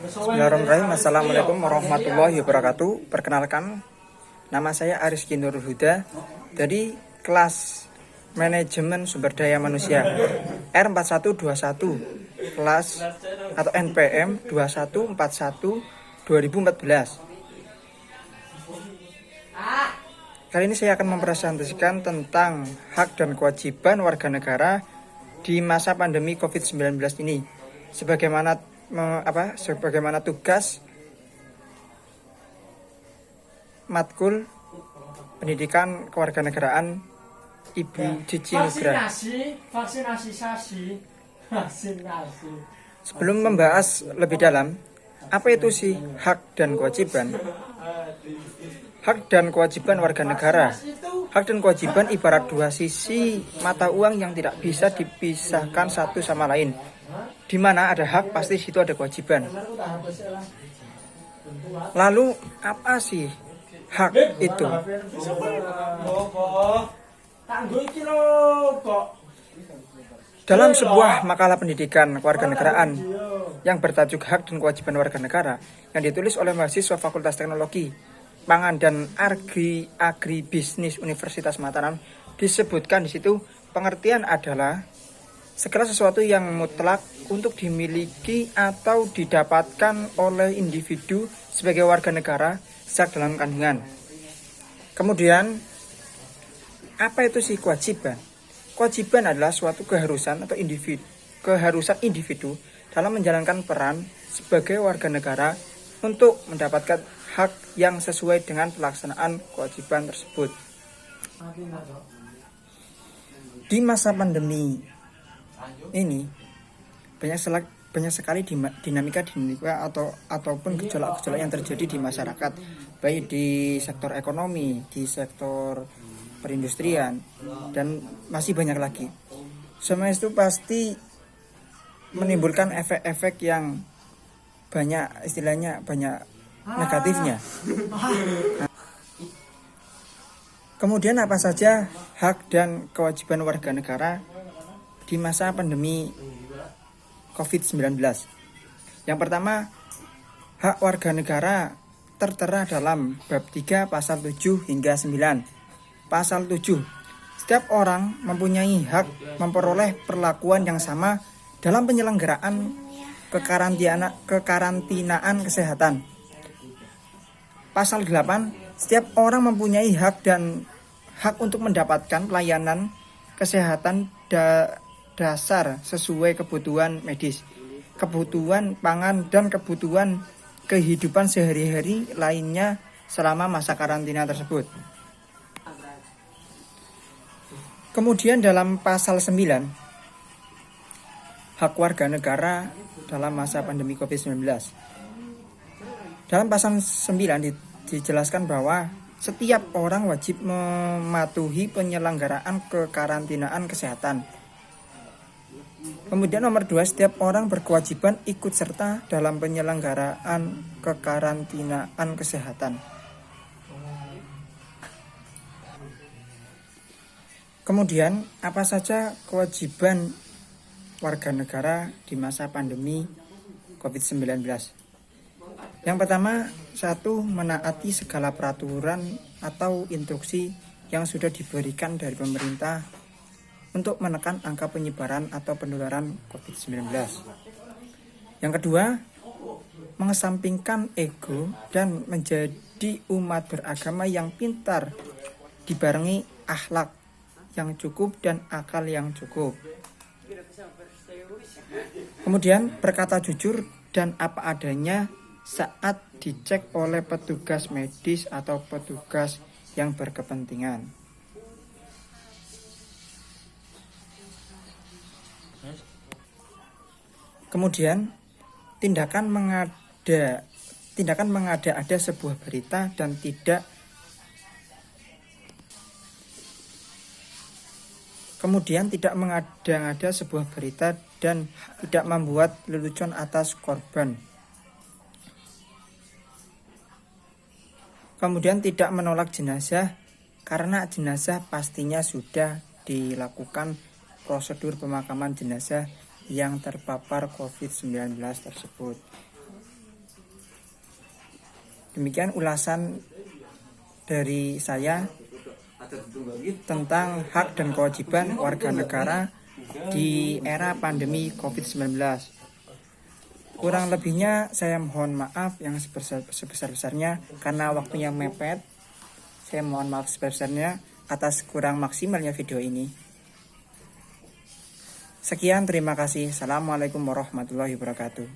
Bismillahirrahmanirrahim. Assalamualaikum warahmatullahi wabarakatuh. Perkenalkan, nama saya Ariski Nurul Huda dari kelas Manajemen Sumber Daya Manusia R4121, kelas atau NPM 2141 2014. Kali ini saya akan mempresentasikan tentang hak dan kewajiban warga negara di masa pandemi COVID-19 ini. Sebagaimana tugas matkul pendidikan kewarganegaraan Ibu Cici Nugra. Sebelum membahas lebih dalam, apa itu sih hak dan kewajiban? Hak dan kewajiban warga negara. Hak dan kewajiban ibarat dua sisi mata uang yang tidak bisa dipisahkan satu sama lain. Di mana ada hak, pasti situ ada kewajiban. Lalu apa sih hak itu? Dalam sebuah makalah pendidikan kewarganegaraan yang bertajuk Hak dan Kewajiban Warga Negara yang ditulis oleh mahasiswa Fakultas Teknologi Pangan dan Agribisnis Universitas Mataram, disebutkan di situ pengertian adalah segala sesuatu yang mutlak untuk dimiliki atau didapatkan oleh individu sebagai warga negara sejak dalam kandungan. Kemudian, apa itu sih kewajiban? Kewajiban adalah suatu keharusan atau keharusan individu dalam menjalankan peran sebagai warga negara untuk mendapatkan hak yang sesuai dengan pelaksanaan kewajiban tersebut. Di masa pandemi ini banyak sekali dinamika ataupun gejolak-gejolak yang terjadi di masyarakat, baik di sektor ekonomi, di sektor perindustrian, dan masih banyak lagi. Semua itu pasti menimbulkan efek-efek yang banyak, istilahnya banyak negatifnya. Kemudian apa saja hak dan kewajiban warga negara di masa pandemi COVID-19? Yang pertama, hak warga negara tertera dalam bab 3 pasal 7 hingga 9. Pasal 7, setiap orang mempunyai hak memperoleh perlakuan yang sama dalam penyelenggaraan kekarantinaan kesehatan. Pasal 8, setiap orang mempunyai hak untuk mendapatkan pelayanan kesehatan dasar sesuai kebutuhan medis, kebutuhan pangan, dan kebutuhan kehidupan sehari-hari lainnya selama masa karantina tersebut. Kemudian dalam pasal 9, hak warga negara dalam masa pandemi COVID-19. Dalam pasal 9 dijelaskan bahwa setiap orang wajib mematuhi penyelenggaraan kekarantinaan kesehatan. Kemudian nomor 2, setiap orang berkewajiban ikut serta dalam penyelenggaraan kekarantinaan kesehatan. Kemudian apa saja kewajiban warga negara di masa pandemi COVID-19? Yang pertama, 1, menaati segala peraturan atau instruksi yang sudah diberikan dari pemerintah untuk menekan angka penyebaran atau penularan COVID-19. Yang kedua, mengesampingkan ego dan menjadi umat beragama yang pintar, dibarengi akhlak yang cukup dan akal yang cukup. Kemudian berkata jujur dan apa adanya saat dicek oleh petugas medis atau petugas yang berkepentingan. Kemudian tindakan mengada-ada sebuah berita dan tidak mengada-ngada sebuah berita dan tidak membuat lelucon atas korban. Kemudian tidak menolak jenazah karena jenazah pastinya sudah dilakukan prosedur pemakaman jenazah yang terpapar COVID-19 tersebut. Demikian ulasan dari saya tentang hak dan kewajiban warga negara di era pandemi COVID-19. Kurang lebihnya saya mohon maaf yang sebesar-besarnya karena waktunya mepet. Saya mohon maaf sebesar-besarnya atas kurang maksimalnya video ini. Sekian, terima kasih. Assalamualaikum warahmatullahi wabarakatuh.